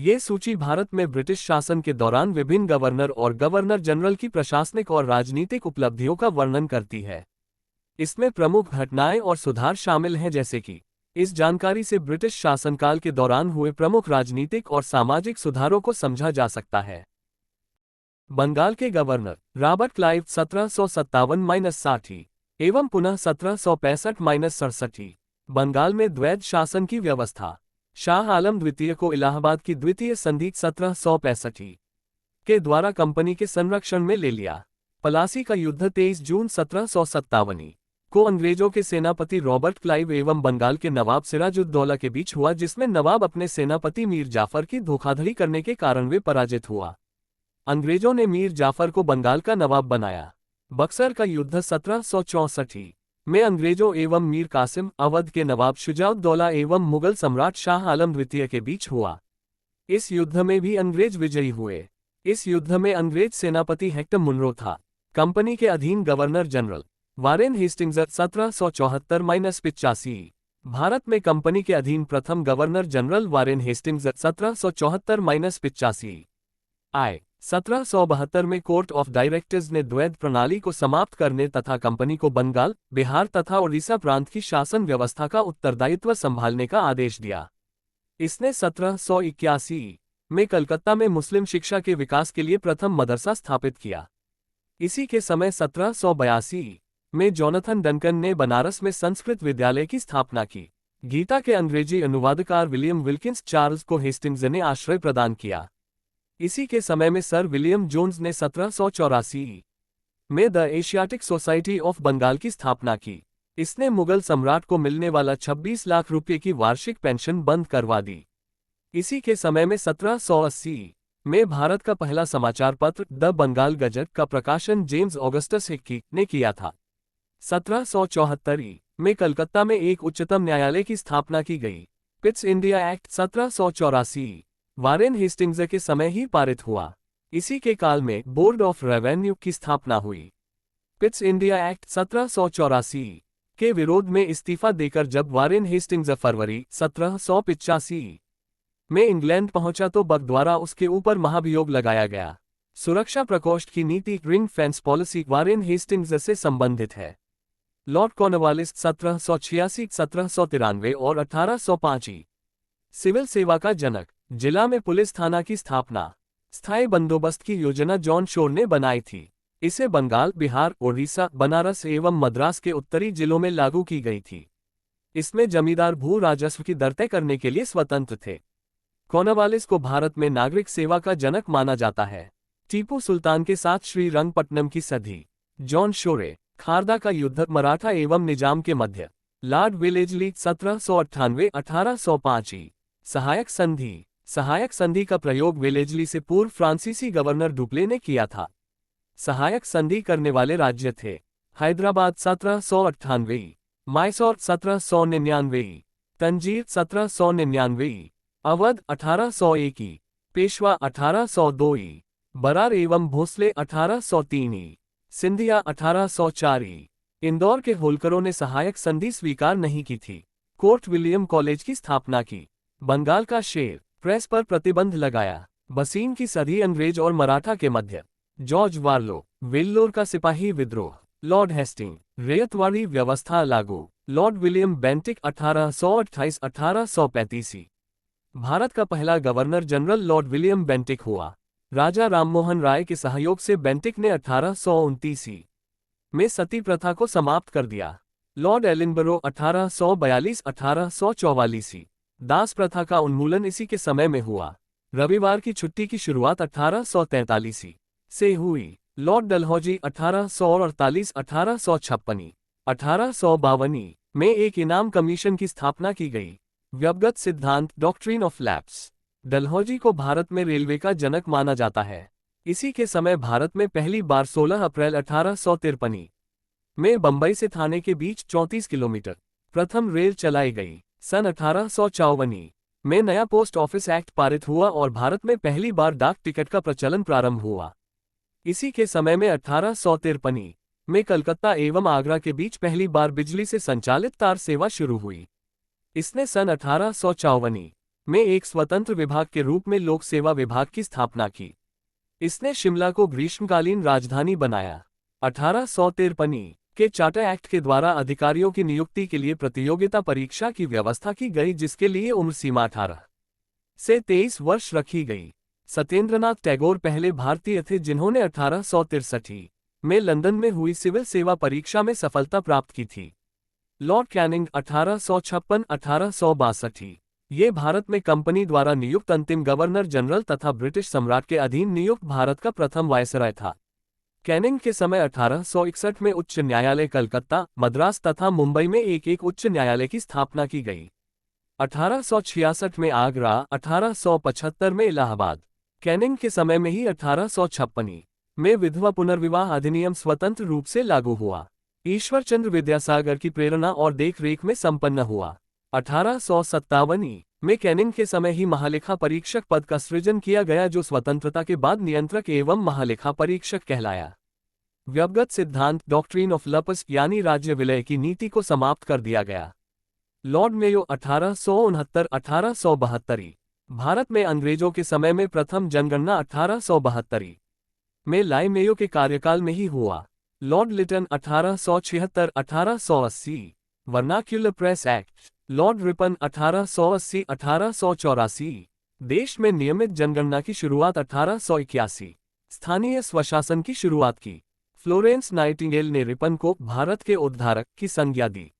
ये सूची भारत में ब्रिटिश शासन के दौरान विभिन्न गवर्नर और गवर्नर जनरल की प्रशासनिक और राजनीतिक उपलब्धियों का वर्णन करती है। इसमें प्रमुख घटनाएं और सुधार शामिल हैं, जैसे कि इस जानकारी से ब्रिटिश शासनकाल के दौरान हुए प्रमुख राजनीतिक और सामाजिक सुधारों को समझा जा सकता है। बंगाल के गवर्नर रॉबर्ट क्लाइव 1757-60 एवं पुनः 1765-67। बंगाल में द्वैध शासन की व्यवस्था। शाह आलम द्वितीय को इलाहाबाद की द्वितीय संधि 1765 के द्वारा कंपनी के संरक्षण में ले लिया। पलासी का युद्ध 23 जून 1757 को अंग्रेजों के सेनापति रॉबर्ट क्लाइव एवं बंगाल के नवाब सिराजुद्दौला के बीच हुआ, जिसमें नवाब अपने सेनापति मीर जाफर की धोखाधड़ी करने के कारण वे पराजित हुआ। अंग्रेजों ने मीर जाफर को बंगाल का नवाब बनाया। बक्सर का युद्ध 1764 में अंग्रेजों एवं मीर कासिम अवध के नवाब शुजाउद्दौला एवं मुगल सम्राट शाह आलम द्वितीय के बीच हुआ। इस युद्ध में भी अंग्रेज विजयी हुए। इस युद्ध में अंग्रेज सेनापति हेक्टर मुनरो था। कंपनी के अधीन governor general Warren Hastings 1774-85। Bharat में कंपनी के अधीन प्रथम गवर्नर जनरल वारेन हेस्टिंग्स 1774-85 आए। 1772 में कोर्ट ऑफ डायरेक्टर्स ने द्वैध प्रणाली को समाप्त करने तथा कंपनी को बंगाल, बिहार तथा उड़ीसा प्रांत की शासन व्यवस्था का उत्तरदायित्व संभालने का आदेश दिया। इसने 1781 में कलकत्ता में मुस्लिम शिक्षा के विकास के लिए प्रथम मदरसा स्थापित किया। इसी के समय 1782 में जोनाथन डंकन ने बनारस में संस्कृत विद्यालय की स्थापना की। गीता के अंग्रेजी अनुवादकार विलियम विल्किंस चार्ल्स को हेस्टिंग्स ने आश्रय प्रदान किया। इसी के समय में सर विलियम जोन्स ने 1784 में the Asiatic Society of Bengal की स्थापना की। इसने मुगल सम्राट को मिलने वाला 26 लाख रुपये की वार्षिक पेंशन बंद करवा दी। इसी के समय में 1780 में भारत का पहला समाचार पत्र द बंगाल गजट का प्रकाशन जेम्स ऑगस्टस हिक्की ने किया था। 1774 में कलकत्ता में एक उच्चतम न्यायालय की स्थापना की गई। Pitt's India act 1784 Warren Hastings के समय ही पारित हुआ। इसी के काल में बोर्ड ऑफ रेवेन्यू की स्थापना हुई। पिट्स इंडिया एक्ट 1784 के विरोध में इस्तीफा देकर जब वारेन हेस्टिंग्स फरवरी 1785 में इंग्लैंड पहुंचा तो बक द्वारा उसके ऊपर महाभियोग लगाया गया। सुरक्षा प्रकोष्ठ की नीति ring fence policy Warren Hastings से संबंधित है। लॉर्ड कॉर्नवालिस 1786, 1793 और 1805। सिविल सेवा का जनक। जिला में पुलिस थाना की स्थापना। स्थायी बंदोबस्त की योजना जॉन शोर ने बनाई थी। इसे बंगाल, बिहार, उड़ीसा, बनारस एवं मद्रास के उत्तरी जिलों में लागू की गई थी। इसमें जमींदार भू राजस्व की दर तय करने के लिए स्वतंत्र थे। कॉर्नवालिस को भारत में नागरिक सेवा का जनक माना जाता है। टीपू सुल्तान के साथ श्रीरंगपट्टनम की संधि। जॉन शोरे। खारदा का युद्ध मराठा एवं निजाम के मध्य। Lord Wellesley 1798, 1805। सहायक संधि। सहायक संधि का प्रयोग विलेजली से पूर्व फ्रांसीसी गवर्नर डुप्ले ने किया था। सहायक संधि करने वाले राज्य थे हैदराबाद 1798, मैसूर 1799, तंजीर 1799, अवध 1801, पेशवा 1802, बरार एवं भोसले 1803, सिंधिया 1804। इंदौर के होलकरों ने सहायक संधि स्वीकार नहीं की थी। कोर्ट विलियम कॉलेज की स्थापना की। बंगाल का शेर। प्रेस पर प्रतिबंध लगाया। बसीन की संधि अंग्रेज और मराठा के मध्य। जॉर्ज वार्लो। वेल्लोर का सिपाही विद्रोह। Lord Hasting. रैयतवाड़ी व्यवस्था लागू। Lord William Bentinck 1828, 1835। भारत का पहला governor general Lord William Bentinck हुआ। राजा राममोहन राय के सहयोग से बेंटिक ने 1829 में सती प्रथा को समाप्त कर दिया। लॉर्ड एलिनबरो 1842, 1844। दास प्रथा का उन्मूलन इसी के समय में हुआ। रविवार की छुट्टी की शुरुआत 1843 से हुई। लॉर्ड डलहौजी 1848, 1856। 1852 में एक इनाम कमीशन की स्थापना की गई। व्यवगत सिद्धांत डॉक्ट्रिन ऑफ लैप्स। डलहौजी को भारत में रेलवे का जनक माना जाता है। इसी के समय भारत में पहली बार 16 अप्रैल 1853 में बंबई से थाने के बीच 34 किलोमीटर प्रथम रेल चलाई गई। सन 1854 में नया पोस्ट ऑफिस एक्ट पारित हुआ और भारत में पहली बार डाक टिकट का प्रचलन प्रारंभ हुआ। इसी के समय में 1853 में कलकत्ता एवं आगरा के बीच पहली बार बिजली से संचालित तार सेवा शुरू हुई। इसने सन 1854 में एक स्वतंत्र विभाग के रूप में लोक सेवा विभाग की स्थापना की। इसने शिमला को ग्रीष्मकालीन राजधानी बनाया। 1853 के चार्टर एक्ट के द्वारा अधिकारियों की नियुक्ति के लिए प्रतियोगिता परीक्षा की व्यवस्था की गई, जिसके लिए उम्र सीमा 18 से 23 वर्ष रखी गई। सत्येंद्रनाथ टैगोर पहले भारतीय थे जिन्होंने 1863 में लंदन में हुई सिविल सेवा परीक्षा में सफलता प्राप्त की थी। लॉर्ड कैनिंग 1856-1862 ये भारत में कंपनी द्वारा नियुक्त अंतिम गवर्नर जनरल तथा ब्रिटिश सम्राट के अधीन नियुक्त भारत का प्रथम वायसराय था। कैनिंग के समय 1861 में उच्च न्यायालय कलकत्ता, मद्रास तथा मुंबई में एक उच्च न्यायालय की स्थापना की गई। 1866 में आगरा, 1875 में इलाहाबाद। कैनिंग के समय में ही 1856 में विधवा पुनर्विवाह अधिनियम स्वतंत्र रूप से लागू हुआ। ईश्वरचंद्र विद्यासागर की प्रेरणा और देखरेख में संपन्न हुआ। 1857 में कैनिंग के समय ही महालेखा परीक्षक पद का सृजन किया गया, जो स्वतंत्रता के बाद नियंत्रक एवं महालेखा परीक्षक कहलाया। व्यवगत सिद्धांत डॉक्ट्रिन ऑफ लपस यानी राज्य विलय की नीति को समाप्त कर दिया गया। लॉर्ड मेयो 1869-1872 भारत में अंग्रेजों के समय में प्रथम जनगणना 1872 में लाई मेयो के कार्यकाल में ही हुआ। Lord Lytton 1876-1880 Vernacular Press Act. Lord Ripon 1880-1884 देश में नियमित जनगणना की शुरुआत 1881 स्थानीय स्वशासन की शुरुआत की। फ्लोरेंस नाइटिंगेल ने रिपन को भारत के उद्धारक की संज्ञा दी।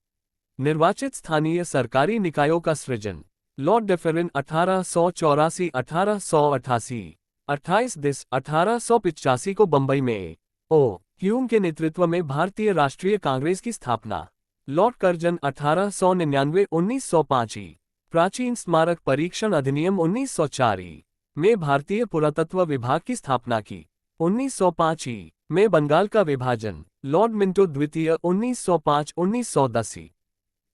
निर्वाचित स्थानीय सरकारी निकायों का सृजन। लॉर्ड डेफरिन 1884-1888 28 दिस 1885 को बंबई में ओ ह्यूम के नेतृत्व में भारतीय राष्ट्रीय कांग्रेस की स्थापना। लॉर्ड कर्जन 1899-1905 प्राचीन स्मारक परीक्षण अधिनियम 1904 में भारतीय पुरातत्व विभाग की स्थापना की। 1905 में बंगाल का विभाजन। लॉर्ड मिंटो द्वितीय 1905-1910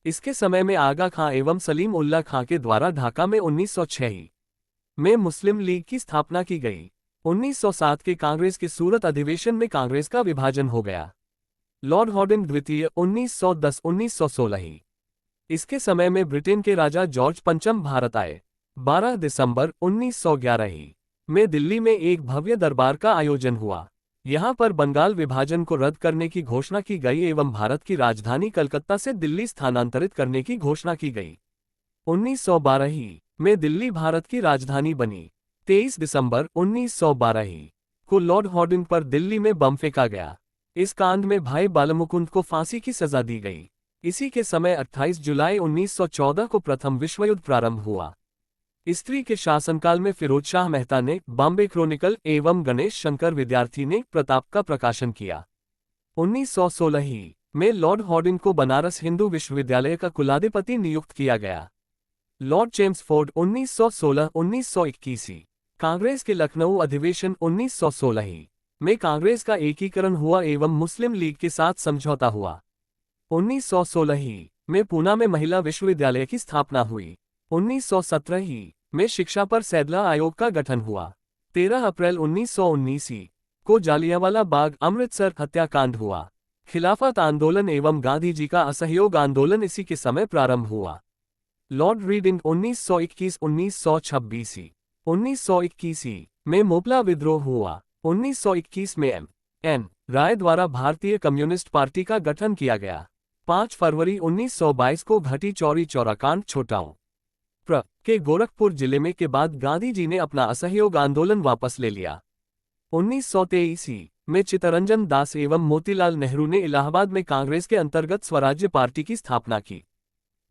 इसके समय में आगा खां एवं सलीम उल्ला खां के द्वारा ढाका में 1906 में मुस्लिम लीग की स्थापना की गई। 1907 के कांग्रेस के सूरत अधिवेशन में कांग्रेस का विभाजन हो गया। लॉर्ड हॉर्डिन द्वितीय 1910-1916 इसके समय में ब्रिटेन के राजा जॉर्ज पंचम भारत आए। 12 दिसंबर 1911 में दिल्ली में एक भव्य दरबार का आयोजन हुआ। यहां पर बंगाल विभाजन को रद्द करने की घोषणा की गई एवं भारत की राजधानी कलकत्ता से दिल्ली स्थानांतरित करने की घोषणा की गई। 1912 में दिल्ली भारत की राजधानी बनी। 23 दिसंबर 1912 को लॉर्ड हॉर्डिन पर दिल्ली में बम फेंका गया। इस कांड में भाई बालमुकुंद को फांसी की सजा दी गई। इसी के समय 28 जुलाई 1914 को प्रथम विश्वयुद्ध प्रारंभ हुआ। स्त्री के शासनकाल में फिरोज शाह मेहता ने बॉम्बे क्रॉनिकल एवं गणेश शंकर विद्यार्थी ने प्रताप का प्रकाशन किया। 1916 में लॉर्ड हॉर्डिन को बनारस हिंदू विश्वविद्यालय का कुलाधिपति नियुक्त किया गया। लॉर्ड चेम्सफोर्ड 1916-1921 कांग्रेस के लखनऊ अधिवेशन 1916 में कांग्रेस का एकीकरण हुआ एवं मुस्लिम लीग के साथ समझौता हुआ। 1916 में पूना में महिला विश्वविद्यालय की स्थापना हुई। 1917 में शिक्षा पर सैदला आयोग का गठन हुआ। 13 अप्रैल 1919 को जालियांवाला बाग अमृतसर हत्याकांड हुआ। खिलाफत आंदोलन एवं गांधी जी का असहयोग आंदोलन इसी के समय प्रारंभ हुआ। लॉर्ड रीडिंग 1921-1926 1921 में मोपला विद्रोह हुआ। 1921 में एम.एन. राय द्वारा भारतीय कम्युनिस्ट पार्टी का गठन किया गया। 5 फरवरी 1922 को घटी चौरी चौरा कांड छोटाऊ प्र के गोरखपुर जिले में के बाद गांधी जी ने अपना असहयोग आंदोलन वापस ले लिया। 1923 में चित्तरंजन दास एवं मोतीलाल नेहरू ने इलाहाबाद में कांग्रेस के अंतर्गत स्वराज्य पार्टी की स्थापना की।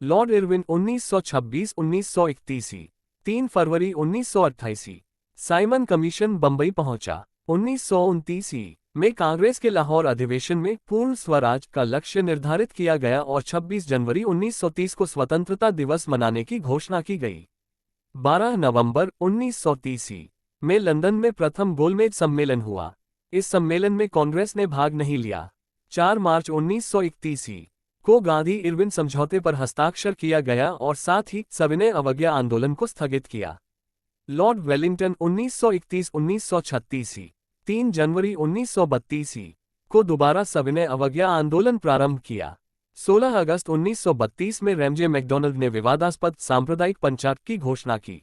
लॉर्ड इरविन 1926-1931 3 फरवरी 1928 साइमन कमीशन बंबई पहुंचा। 1929 में कांग्रेस के लाहौर अधिवेशन में पूर्ण स्वराज का लक्ष्य निर्धारित किया गया और 26 जनवरी 1930 को स्वतंत्रता दिवस मनाने की घोषणा की गई। 12 नवंबर 1930 में लंदन में प्रथम गोलमेज सम्मेलन हुआ। इस सम्मेलन में कांग्रेस ने भाग नहीं लिया। 4 मार्च 1931 को गांधी इरविन समझौते पर हस्ताक्षर किया गया और साथ ही सविनय अवज्ञा आंदोलन को स्थगित किया। लॉर्ड वेलिंगटन 1931-1936 3 जनवरी 1932 को दोबारा सविनय अवज्ञा आंदोलन प्रारंभ किया। 16 अगस्त 1932 में रैमजे मैकडॉनल्ड ने विवादास्पद सांप्रदायिक पंचायत की घोषणा की।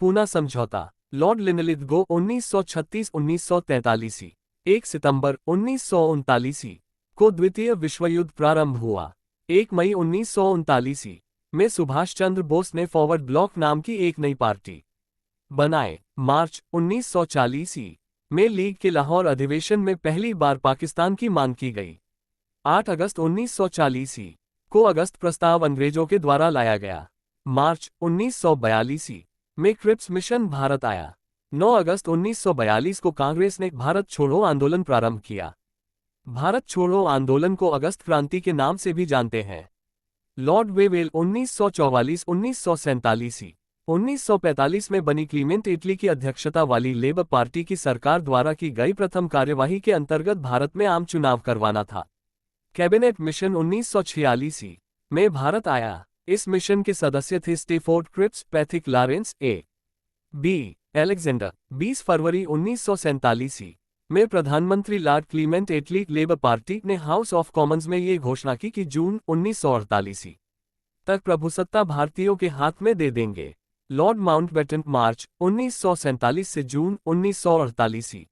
पूना समझौता, लॉर्ड लिनलिथगो 1936-1943। 1 सितंबर 1939 को द्वितीय विश्वयुद्ध प्रारंभ हुआ। 1 मई 1939 में सुभाष चंद्र बोस ने फॉरवर्ड ब्लॉक नाम की एक नई पार्टी बनाए। मार्च 1940 में लीग के लाहौर अधिवेशन में पहली बार पाकिस्तान की मांग की गई। 8 अगस्त 1940 को अगस्त प्रस्ताव अंग्रेजों के द्वारा लाया गया। मार्च 1942 में क्रिप्स मिशन भारत आया। 9 अगस्त 1942 को कांग्रेस ने भारत छोड़ो आंदोलन प्रारंभ किया। भारत छोड़ो आंदोलन को अगस्त क्रांति के नाम से भी जानते हैं। Lord Wavell 1944-1947। 1945 में बनी क्लीमेंट इटली की अध्यक्षता वाली लेबर पार्टी की सरकार द्वारा की गई प्रथम कार्यवाही के अंतर्गत भारत में आम चुनाव करवाना था। कैबिनेट मिशन 1946 में भारत आया। इस मिशन के सदस्य थे Stafford Cripps, Pethick Lawrence, A B Alexander. 20 फरवरी 1947 में प्रधानमंत्री Lord Clement Attlee Labour Party ने हाउस ऑफ कॉमन्स में ये घोषणा की कि जून 1948 तक प्रभुसत्ता भारतीयों के हाथ में दे देंगे। लॉर्ड माउंटबेटन, मार्च 1947 से जून 1948।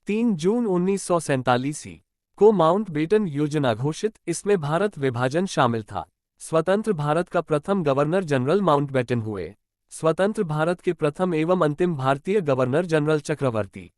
3 जून 1947 को माउंटबेटन योजना घोषित, इसमें भारत विभाजन शामिल था। स्वतंत्र भारत का प्रथम गवर्नर जनरल माउंटबेटन हुए। स्वतंत्र भारत के प्रथम एवं अंतिम भारतीय गवर्नर जनरल चक्रवर्ती